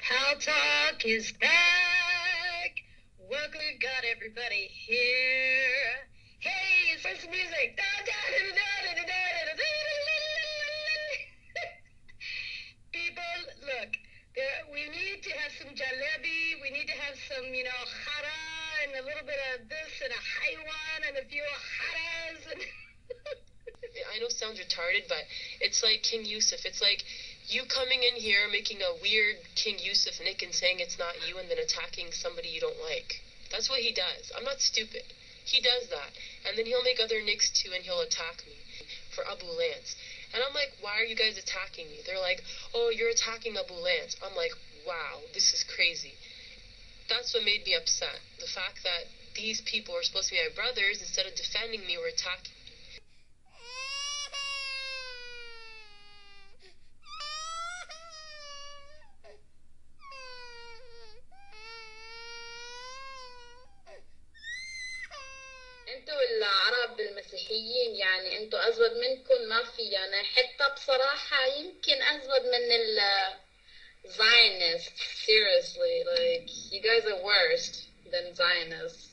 Paltalk is back. Welcome, we got everybody here. Hey, it's first music. People, look, we need to have some jalebi. We need to have some, khara and a little bit of this and a haywan and a few haras. I know it sounds retarded, but it's like Kingyusuf. It's like you coming in here making a weird Kingyusuf nick and saying it's not you and then attacking somebody you don't like. That's what he does. I'm not stupid. He does that. And then he'll make other nicks too and he'll attack me for Abu Lance. And I'm like, why are you guys attacking me? They're like, oh, you're attacking Abu Lance. I'm like, wow, this is crazy. That's what made me upset. The fact that these people are supposed to be my brothers, instead of defending me, were attacking me. انتوا العرب المسيحيين يعني انتوا ازود منكم ما في يعني حتى بصراحة يمكن ازود من ال Zionists. Seriously, like you guys are worse than Zionists.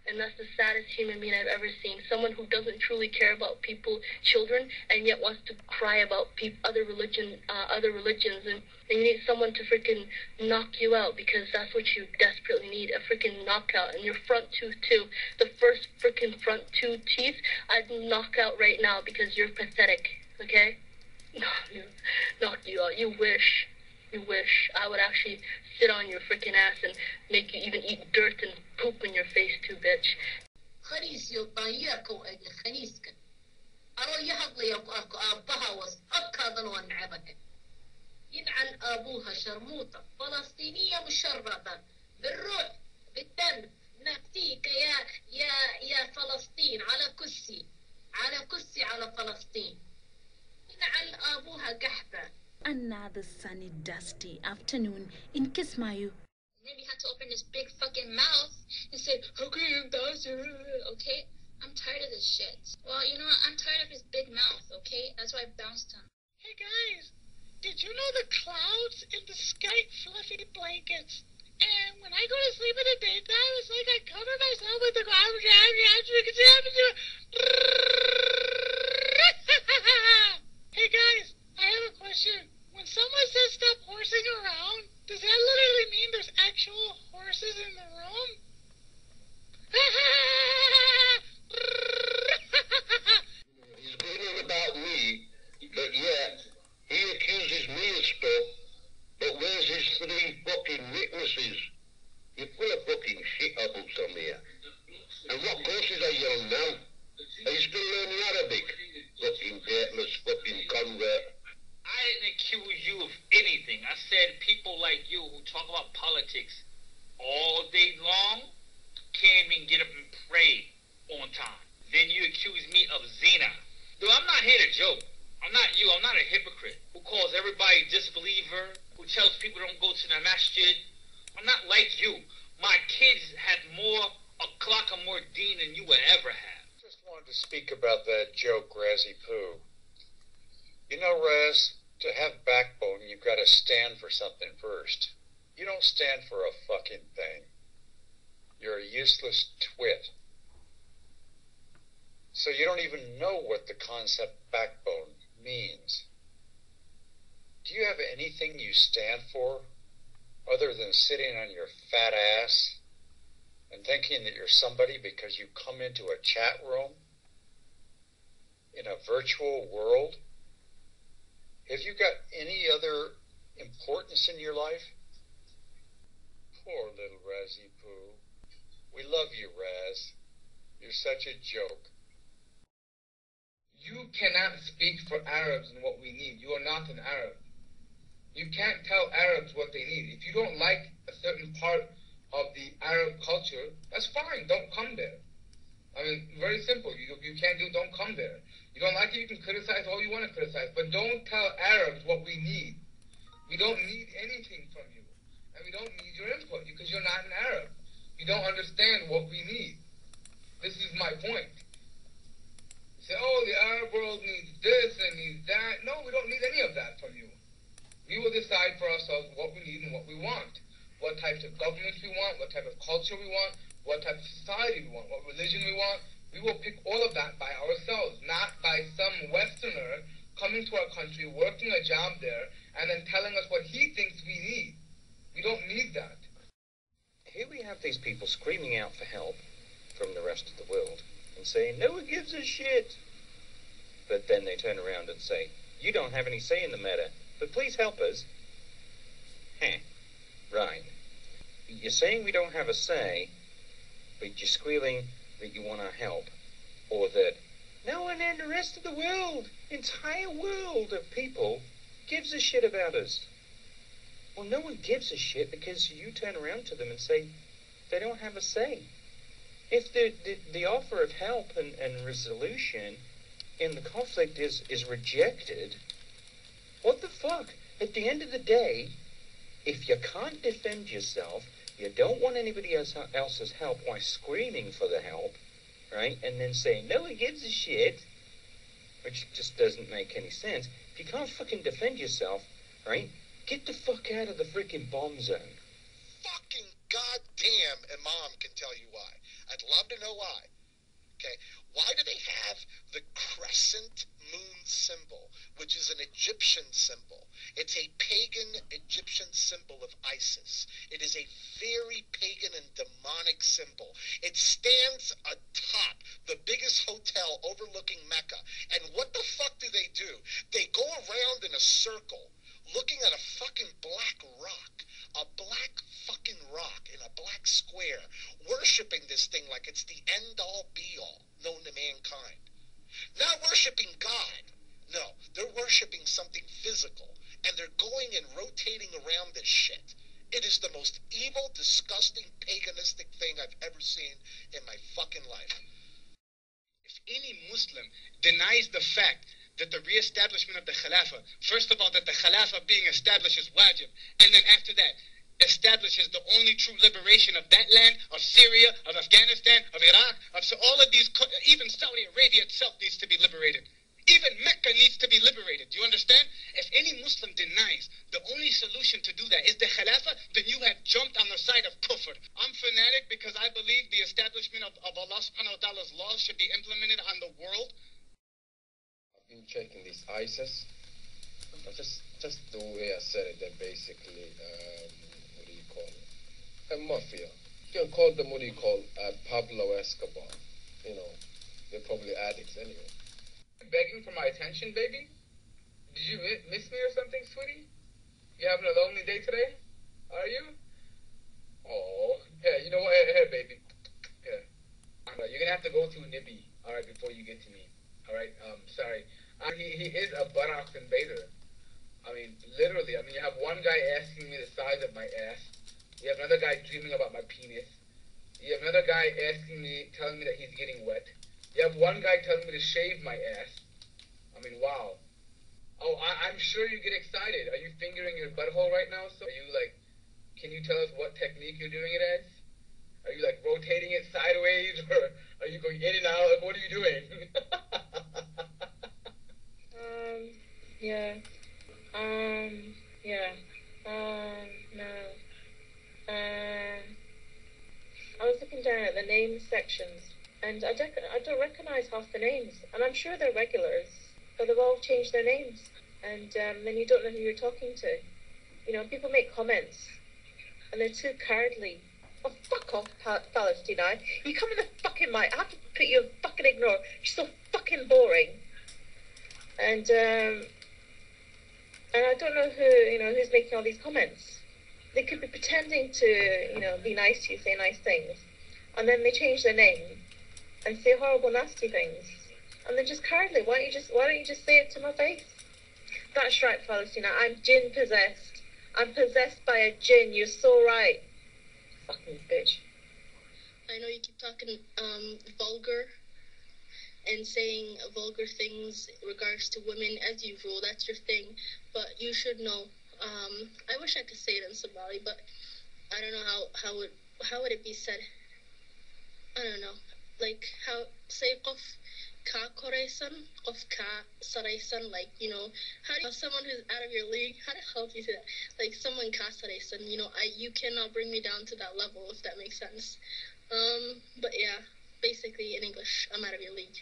And that's the saddest human being I've ever seen. Someone who doesn't truly care about people, children, and yet wants to cry about other religions, and you need someone to freaking knock you out, because that's what you desperately need, a freaking knockout. And your front tooth too, the first freaking front two teeth, I'd knock out right now because you're pathetic. Okay? Knock you out. You wish. I would actually sit on your freaking ass and make you even eat dirt and poop in your face too, bitch. يلعن أبوها شرموطة فلسطينية مشردة بالروح بالدم نأتيك يا فلسطين على كسي على فلسطين يلعن أبوها قحبة. Another sunny, dusty afternoon in Kismayu. Nibby had to open his big fucking mouth and say, okay, okay? I'm tired of this shit. Well, you know what? I'm tired of his big mouth, okay? That's why I bounced him. Hey, guys, did you know the clouds in the sky fluffy blankets? And when I go to sleep in the daytime, it's like I cover myself with the clouds. Hey, guys, I have a question. When someone says stop horsing around, does that literally mean there's actual horses in the room? He's going on about me, but yet he accuses me of stuff, but where's his 3 fucking witnesses? You're full of fucking shit, Abu Samia. And what courses are you on now? Are you still learning Arabic? Fucking dateless fucking convert. I didn't accuse you of anything. I said people like you who talk about politics all day long can't even get up and pray on time. Then you accuse me of zina. Dude, I'm not here to joke. I'm not you. I'm not a hypocrite who calls everybody disbeliever, who tells people don't go to the masjid. I'm not like you. My kids had more akhlaq and more deen than you would ever have. Just wanted to speak about that joke, Razzie Poo. You know, Raz, to have backbone, you've got to stand for something first. You don't stand for a fucking thing. You're a useless twit. So you don't even know what the concept backbone means. Do you have anything you stand for other than sitting on your fat ass and thinking that you're somebody because you come into a chat room in a virtual world? Have you got any other importance in your life? Poor little Razzie Poo. We love you, Raz. You're such a joke. You cannot speak for Arabs and what we need. You are not an Arab. You can't tell Arabs what they need. If you don't like a certain part of the Arab culture, that's fine. Don't come there. I mean, very simple. You can't don't come there. You don't like it, you can criticize all you want to criticize. But don't tell Arabs what we need. We don't need anything from you. And we don't need your input because you're not an Arab. You don't understand what we need. This is my point. You say, oh, the Arab world needs this and needs that. No, we don't need any of that from you. We We will decide for ourselves what we need and what we want. What types of governments we want, what type of culture we want, what type of society we want, what religion we want. We will pick all of that by ourselves, not by some Westerner coming to our country, working a job there, and then telling us what he thinks we need. We don't need that. Here we have these people screaming out for help from the rest of the world and saying, no one gives a shit. But then they turn around and say, you don't have any say in the matter, but please help us. Right. You're saying we don't have a say, but you're squealing that you want our help. Or that no one in the rest of the world, entire world of people, gives a shit about us. Well, no one gives a shit because you turn around to them and say they don't have a say. If the offer of help and resolution in the conflict is rejected, what the fuck? At the end of the day, if you can't defend yourself, you don't want anybody else's help while screaming for the help, right? And then saying, no one gives a shit, which just doesn't make any sense. If you can't fucking defend yourself, right, get the fuck out of the freaking bomb zone. Fucking goddamn Imam can tell you why. I'd love to know why. Okay, why do they have the crescent moon symbol, which is an Egyptian symbol? It's a pagan Egyptian symbol of Isis. It is a very pagan and demonic symbol. It stands atop the biggest hotel overlooking Mecca. And what the fuck do? They go around in a circle looking at a fucking black rock. A black fucking rock in a black square, worshiping this thing like it's the end-all, be-all known to mankind. Not worshiping God. No, they're worshiping something physical, and they're going and rotating around this shit. It is the most evil, disgusting, paganistic thing I've ever seen in my fucking life. If any Muslim denies the fact that the reestablishment of the Khilafah, first of all, that the Khilafah being established is wajib, and then after that, establishes the only true liberation of that land, of Syria, of Afghanistan, of Iraq, all of these, even Saudi Arabia itself needs to be liberated. Even Mecca needs to be liberated. Do you understand? If any Muslim denies the only solution to do that is the Khilafah, then you have jumped on the side of kufr. I'm fanatic because I believe the establishment of Allah subhanahu wa ta'ala's laws should be implemented on the world. Been checking this ISIS. Just the way I said it, they're basically what do you call it? A mafia. You can call them Pablo Escobar. You know, they're probably addicts anyway. Begging for my attention, baby? Did you miss me or something, sweetie? You having a lonely day today? Are you? Oh, yeah. You know what? Here, baby. Here. You're gonna have to go through Nibby, all right, before you get to me. All right. Sorry. He is a buttocks invader. I mean, literally. I mean, you have one guy asking me the size of my ass. You have another guy dreaming about my penis. You have another guy telling me that he's getting wet. You have one guy telling me to shave my ass. I mean, wow. Oh, I'm sure you get excited. Are you fingering your butthole right now? So are you like, can you tell us what technique you're doing it as? Are you like rotating it sideways, or are you going in and out? Like, what are you doing? No. I was looking down at the name sections, and I don't recognize half the names, and I'm sure they're regulars, but they've all changed their names, and then you don't know who you're talking to. You know, people make comments, and they're too cowardly. Oh, fuck off, Palestine. You come in the fucking mic. I have to put you in fucking ignore. You're so fucking boring. And I don't know who's making all these comments. They could be pretending to, be nice to you, say nice things, and then they change their name and say horrible, nasty things, and they're just cowardly. Why don't you just say it to my face? That's right, Palestine. I'm jinn possessed. I'm possessed by a jinn. You're so right. Fucking bitch. I know you keep talking vulgar and saying vulgar things in regards to women as usual. That's your thing, but you should know. I wish I could say it in Somali, but I don't know how would it be said. I don't know, like how say qof ka koresan, of ka saresan, like, you know, how do you, someone who's out of your league, how do you say that? Like, someone ka saresan, you know, you cannot bring me down to that level, if that makes sense. But yeah, basically in English, I'm out of your league.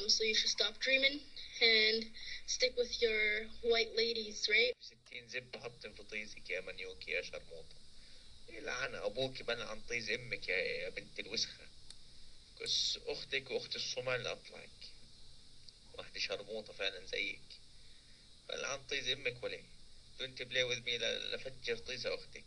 So you should stop dreaming and stick with your white ladies, right? 60 زب حط في طيزك يا منيوك يا شرموطة. لعن أبوك بنى عن طيز أمك يا بنت الوسخة. كس أختك وأخت الصومال اللي أطلعك. واحدة شرموطة فعلا زيك. فلعن طيز أمك ولا؟ Don't play with me لفجر طيز أختك.